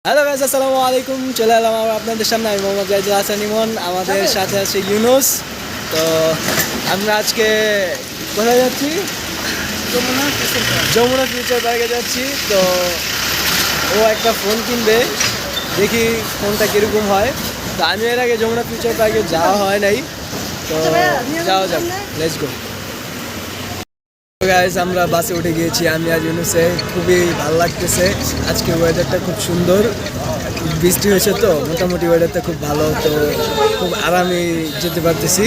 Hello guys, আসসালামু আলাইকুম। চলে এলাম আপনাদের সামনে। আমি মোহাম্মদ জাহিদুল হাসান ইমন, আমাদের সাথে আছে ইউনুস। তো আমরা আজকে কোথায় যাচ্ছি? যমুনা ফিউচার পার্কে যাচ্ছি। তো ও একটা ফোন কিনবে, দেখি ফোনটা কীরকম হয়। তো আমি এর আগে যমুনা ফিউচার পার্কে যাওয়া হয় নাই, তো যাওয়া যাক, লেটস গো। গাইস, আমরা বাসে উঠে গিয়েছি, আমি আর ইউনুসে। খুবই ভালো লাগতেছে, আজকে ওয়েদারটা খুব সুন্দর, বৃষ্টি হয়েছে তো মোটামুটি ওয়েদারটা খুব ভালো, তো খুব আরামে যেতে পারতেছি।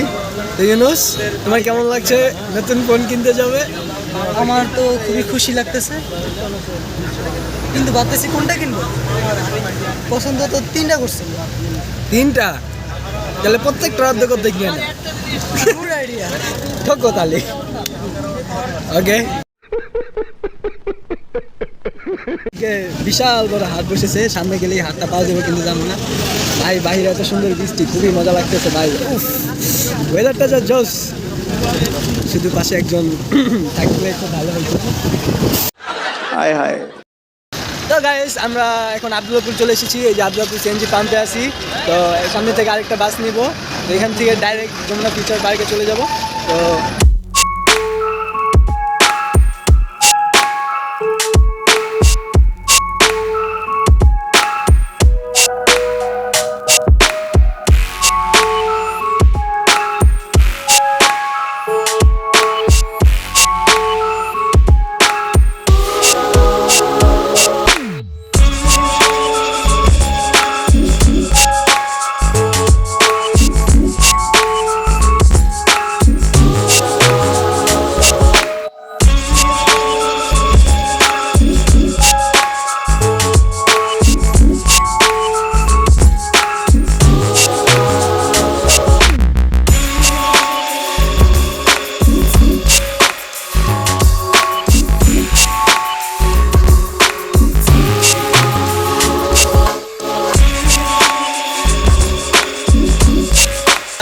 তো ইউনুস, তোমার কেমন লাগছে নতুন ফোন কিনতে যাবে? আমার তো খুবই খুশি লাগতেছে, কিন্তু ভাবতেছি কোনটা কিনবো। পছন্দ তো তিনটা করছি। তিনটা? তাহলে প্রত্যেকটা অর্ধেক নিয়ে না, পুরো আইডিয়া ঠকো তাহলে। ওকে, বিশাল বড় হাট বসেছে, সামনে গেলেই হাটটা পাওয়া যাবে, কিন্তু জানো না ভাই, বাইরে এত সুন্দর বৃষ্টি, খুবই মজা লাগতেছে ভাই। ওয়েদারটা যা জোস, শুধু পাশে একজন থাকলে খুব ভালো হতো। হায় হায়। তো গাইস, আমরা এখন আব্দুল্লাপুর চলে এসেছি। এই যে আব্দুল্লাপুর সিএনজি পাম্পে আছি। তো সামনে থেকে আরেকটা বাস নিব, তো এখান থেকে ডাইরেক্ট যমুনা ফিউচার পার্কে চলে যাব। তো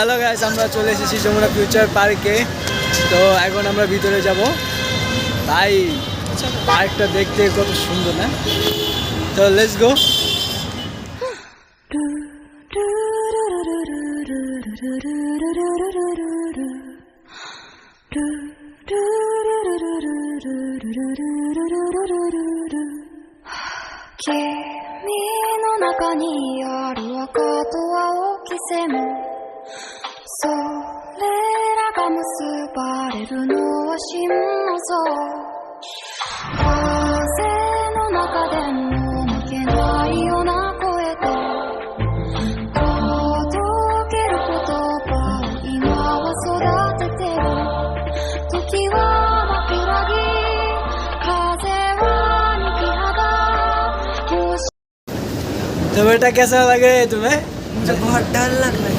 হ্যালো গাইস, আমরা চলে এসেছি যমুনা ফিউচার পার্কে। তো এখন আমরা ভিতরে যাব। ভাই, পার্কটা দেখতে কত সুন্দর না? তো লেটস গো।君の中にある赤と青き線、それらが結ばれるのは心臓。風の中でも負けないような声で届ける言葉を今は育ててる。時は枕木、風は幹肌。तो बेटा, कैसा लगे तुम्हें? मुझे बहुत डर लग रहा है।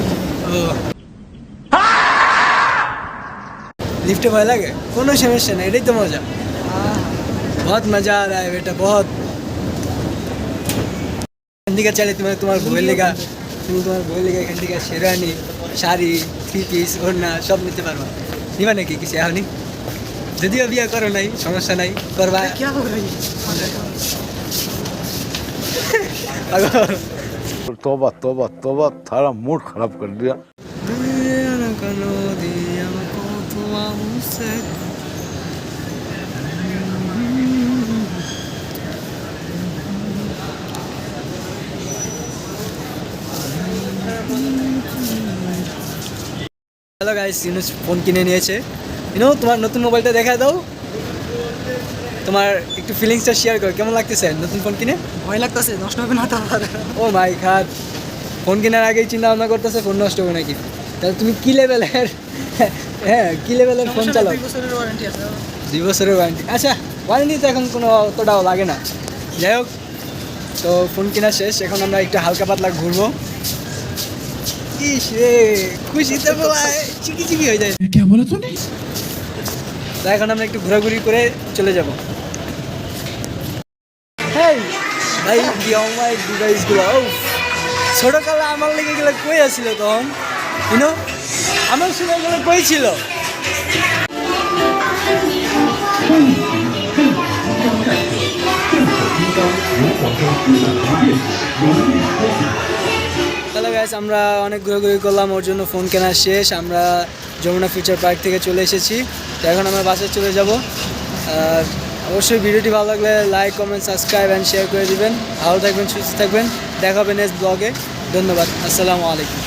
लिफ्ट भय लगे? कोनो समस्या नहीं, एटाই তো মজা। बहुत मजा आ रहा है बेटा, बहुत। এখান থেকে চাইলে তোমার বইয়ের লেগা, তুমি তোমার বইয়ের লেগা এখান থেকে শেরওয়ানি, শাড়ি, থ্রি পিস, ওড়না সব নিতে পারবা। নিবা নাকি কিছু এখনই? যদিও বিয়ে করো নাই, সমস্যা নাই, করবা। क्या हो रही तौबा तौबा तौबा, थारा मूड खराब कर दिया। হ্যালো গাইস, ইউনুস ফোন কিনে নিয়েছে। তোমার নতুন মোবাইলটা দেখা দাও, তোমার একটু ফিলিংসটা শেয়ার করো, কেমন লাগতেছে নতুন ফোন কিনে? ভয় লাগতেছে, নষ্ট হবে না তো আবার। ও মাই গড, ফোন কেনার আগেই চিন্তা ভাবনা করতেছে ফোন নষ্ট হবে নাকি। তাহলে তুমি কি লেভেলের, হ্যাঁ কি লেভেলের ফোন চালাও? 2 বছরের ওয়ারেন্টি আছে। 2 বছরের ওয়ারেন্টি? আচ্ছা, ওয়ারেন্টি তো এখন কোনো অতটাও লাগে না। যাই হোক, তো ফোন কেনা শেষ, এখন আমরা একটু হালকা পাতলা ঘুরবো। ইস রে, খুশিতে বলায় চিকি চিকি হয়ে যায়। তো এখন আমরা একটু ঘোরাঘুরি করে চলে যাব। হেই ভাই, আমার ডিভাইসগুলো ছোটকালে আমার লেগে গেলে কই আসছিল তখন, আমার সময় গেলে কই ছিল? হ্যালো গাইস, আমরা অনেক ঘোরাঘুরি করলাম, ওর জন্য ফোন কেনা শেষ। আমরা যমুনা ফিউচার পার্ক থেকে চলে এসেছি, তো এখন আমরা বাসে চলে যাব। আর অবশ্যই ভিডিওটি ভালো লাগলে like, comment, subscribe and share করে দিবেন। ভালো থাকবেন, সুস্থ থাকবেন, দেখা হবে নেক্সট ব্লগে। ধন্যবাদ, আসসালামু আলাইকুম।